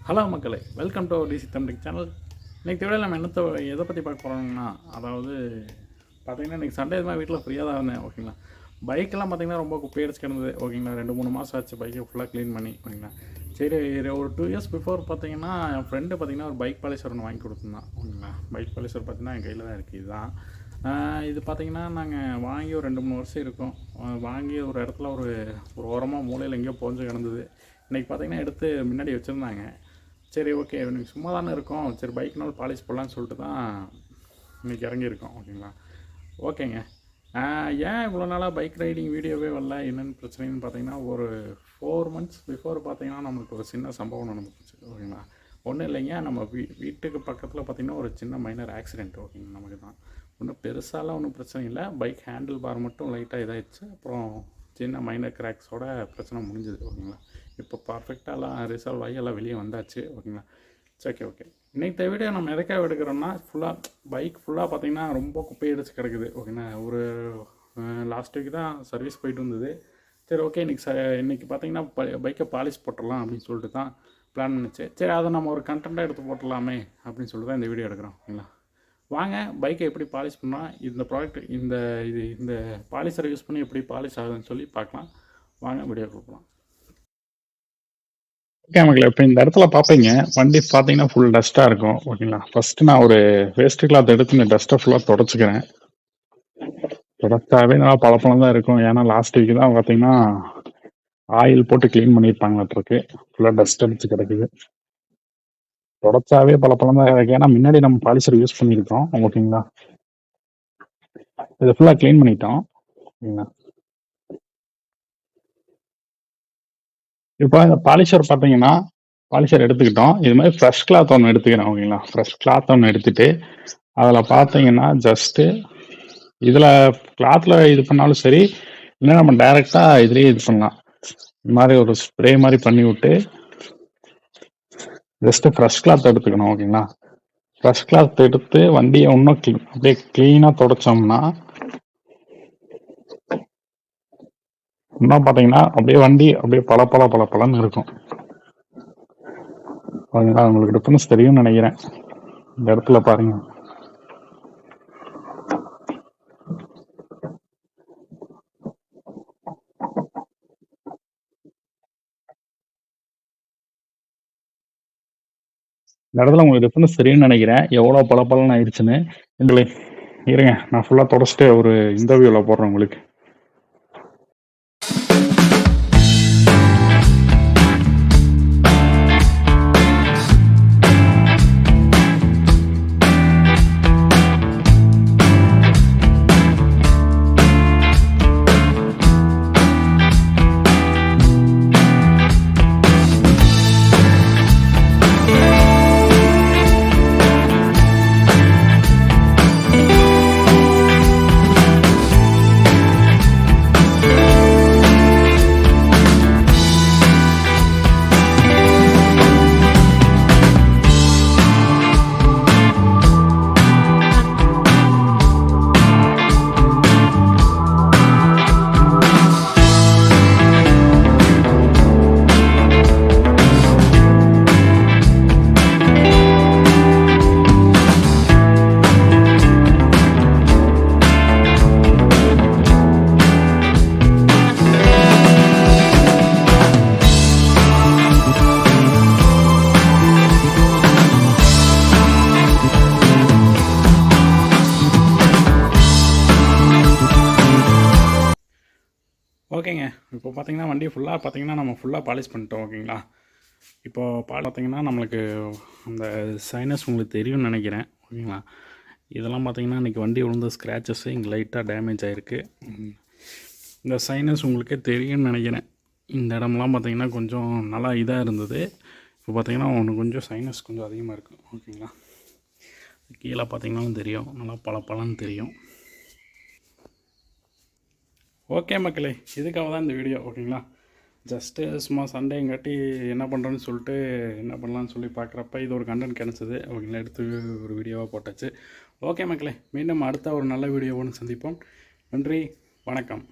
Hello மக்களே, welcome to DC Tamil channel. இன்றைக்கி வீடியோவில் நம்ம எதை பற்றி பார்க்க போகிறோம்னா, அதாவது பார்த்திங்கன்னா இன்றைக்கி சண்டே இதுமாதிரி வீட்டில் ஃப்ரீயாக தான் இருந்தேன். ஓகேங்களா, பைக்கெல்லாம் பார்த்திங்கன்னா ரொம்ப குப்பையடிச்சு கிடந்தது. ஓகேங்களா, 2-3 மாதம் ஆச்சு பைக்கை ஃபுல்லாக க்ளீன் பண்ணி. ஓகேங்களா, சரி ஒரு 2 இயர்ஸ் பிஃபோர் பார்த்திங்கன்னா என் ஃப்ரெண்டு பார்த்திங்கன்னா ஒரு பைக் பாலிஷர் ஒன்று வாங்கி கொடுத்துருந்தான். ஓகேங்களா, பைக் பாலிஷர் பார்த்திங்கன்னா என் கையில் தான் இருக்குது. இதுதான் இது பார்த்திங்கன்னா நாங்கள் வாங்கி ஒரு 2-3 வருஷம் இருக்கும். வாங்கி ஒரு இடத்துல ஒரு ஓரமாக மூலையில் எங்கேயோ போஞ்சு கிடந்தது. இன்றைக்கி பார்த்திங்கன்னா எடுத்து முன்னாடி வச்சுருந்தாங்க. சரி, ஓகே, இன்றைக்கி சும்மா தானே இருக்கோம், சரி பைக்னாலும் பாலிஷ் போடலான்னு சொல்லிட்டு தான் இன்றைக்கி இறங்கியிருக்கோம். ஓகேங்களா, ஓகேங்க. ஏன் இவ்வளோ நாளாக பைக் ரைடிங் வீடியோவே வரல, என்னென்னு பிரச்சனைன்னு பார்த்தீங்கன்னா, ஒரு 4 months பிஃபோர் பார்த்தீங்கன்னா நம்மளுக்கு ஒரு சின்ன சம்பவம் நடந்துச்சு. ஓகேங்களா, ஒன்றும் இல்லைங்க, நம்ம வீட்டுக்கு பக்கத்தில் பார்த்திங்கன்னா ஒரு சின்ன மைனர் ஆக்சிடெண்ட். ஓகேங்க, நமக்கு தான் ஒன்றும் பெருசாலாம் ஒன்றும் பிரச்சனை இல்லை. பைக் ஹேண்டில் பார் மட்டும் லைட்டாக இதாகிடுச்சு. அப்புறம் சின்ன மைனர் கிராக்ஸோட பிரச்சனை முடிஞ்சுது. ஓகேங்களா, இப்போ பர்ஃபெக்டாக எல்லாம் ரிசால்வ் ஆகி எல்லாம் வெளியே வந்தாச்சு. ஓகேங்களா, சரி, ஓகே. இன்றைக்கி வீடியோ நம்ம எதுக்காக எடுக்கிறோம்னா, பைக் ஃபுல்லாக பார்த்திங்கன்னா ரொம்ப குப்பையடிச்சு கிடக்குது. ஓகேங்களா, ஒரு லாஸ்ட் வீக் தான் சர்வீஸ் போயிட்டு வந்தது. சரி, ஓகே, இன்றைக்கி பார்த்திங்கன்னா பைக்கை பாலிஷ் போட்டுடலாம் அப்படின்னு சொல்லிட்டு தான் பிளான் பண்ணிச்சு. சரி, அதை நம்ம ஒரு கண்டென்ட்டாக எடுத்து போட்டுடலாமே அப்படின்னு சொல்லிட்டு தான் இந்த வீடியோ எடுக்கிறோம். ஓகேங்களா, வாங்க பைக்கை எப்படி பாலிஷ் பண்ணால் இந்த ப்ராடக்ட் இந்த பாலிஷரை யூஸ் பண்ணி எப்படி பாலிஷ் ஆகுதுன்னு சொல்லி பார்க்கலாம். வாங்க வீடியோ கொடுக்கலாம். ஓகே மக்களே, இப்போ இந்த இடத்துல பார்ப்பீங்க, வண்டி பார்த்தீங்கன்னா ஃபுல் டஸ்ட்டாக இருக்கும். ஓகேங்களா, ஃபஸ்ட்டு நான் ஒரு வேஸ்ட் கிளாத் எடுத்து இந்த டஸ்ட்டை ஃபுல்லாக தொடச்சிக்கிறேன். தொடச்சாவே நல்லா பழப்பழம் தான் இருக்கும். ஏன்னா லாஸ்ட் வீக் தான் பார்த்தீங்கன்னா ஆயில் போட்டு க்ளீன் பண்ணியிருப்பாங்களாட்டிருக்கு. ஃபுல்லாக டஸ்ட் அடிச்சு கிடக்குது. தொடச்சாவே பழப்பழம் தான் இருக்குது. ஏன்னா முன்னாடி நம்ம பாலிஷர் யூஸ் பண்ணியிருக்கோம். ஓகேங்களா, இதை ஃபுல்லாக க்ளீன் பண்ணிட்டோம். ஓகேங்களா, இப்போ இந்த பாலிஷர் பார்த்தீங்கன்னா பாலிஷர் எடுத்துக்கிட்டோம். இது மாதிரி ஃப்ரெஷ் கிளாத் ஒன்று எடுத்துக்கிறேன். ஓகேங்களா, ஃப்ரெஷ் கிளாத் ஒன்று எடுத்துகிட்டு அதில் பார்த்தீங்கன்னா ஜஸ்ட்டு இதில் கிளாத்தில் இது பண்ணாலும் சரி, இல்லை நம்ம டைரெக்டாக இதுலேயே இது பண்ணலாம். இந்த மாதிரி ஒரு ஸ்ப்ரே மாதிரி பண்ணி விட்டு ஜஸ்ட்டு ஃப்ரெஷ் கிளாத் எடுத்துக்கணும். ஓகேங்களா, ஃப்ரெஷ் கிளாத் எடுத்து வண்டியை இன்னும் அப்படியே க்ளீனாக தொடச்சோம்னா இன்னும் பார்த்தீங்கன்னா அப்படியே வண்டி அப்படியே பழன்னு இருக்கும். ஓகேங்களா, உங்களுக்கு டிஃபரன்ஸ் தெரியும்னு நினைக்கிறேன். இந்த இடத்துல பாருங்க. இந்த இடத்துல உங்களுக்கு டிஃபரன்ஸ் தெரியும்னு நினைக்கிறேன், எவ்வளோ பழன்னு ஆயிடுச்சுன்னு. இல்லை இருங்க, நான் ஃபுல்லாக தொடச்சிட்டு ஒரு இன்டர்வியூவில் போடுறேன் உங்களுக்கு. ஓகேங்க, இப்போ பார்த்தீங்கன்னா வண்டி ஃபுல்லாக பார்த்தீங்கன்னா நம்ம ஃபுல்லாக பாலிஷ் பண்ணிட்டோம். ஓகேங்களா, இப்போது பார்த்தீங்கன்னா நம்மளுக்கு அந்த சைனஸ் உங்களுக்கு தெரியும்னு நினைக்கிறேன். ஓகேங்களா, இதெல்லாம் பார்த்தீங்கன்னா இன்றைக்கி வண்டி விழுந்த ஸ்க்ராச்சஸ்ஸு இங்கே லைட்டாக டேமேஜ் ஆகிருக்கு. இந்த சைனஸ் உங்களுக்கே தெரியும்னு நினைக்கிறேன். இந்த இடம்லாம் பார்த்தீங்கன்னா கொஞ்சம் நல்லா இதாக இருந்தது. இப்போ பார்த்தீங்கன்னா ஒன்று கொஞ்சம் சைனஸ் கொஞ்சம் அதிகமாக இருக்குது. ஓகேங்களா, கீழே பார்த்தீங்கன்னாலும் தெரியும், நல்லா பழன்னு தெரியும். ஓகே மக்களே, இதுக்காக தான் இந்த வீடியோ. ஓகேங்களா, ஜஸ்ட்டு சும்மா சண்டேங்காட்டி என்ன பண்ணுறேன்னு சொல்லிட்டு என்ன பண்ணலான்னு சொல்லி பார்க்குறப்ப இது ஒரு கண்டென்ட் கிடச்சிது. ஓகேங்களா, எடுத்து ஒரு வீடியோவாக போட்டாச்சு. ஓகே மக்களே, மீண்டும் அடுத்த ஒரு நல்ல வீடியோவோடு சந்திப்போம். நன்றி, வணக்கம்.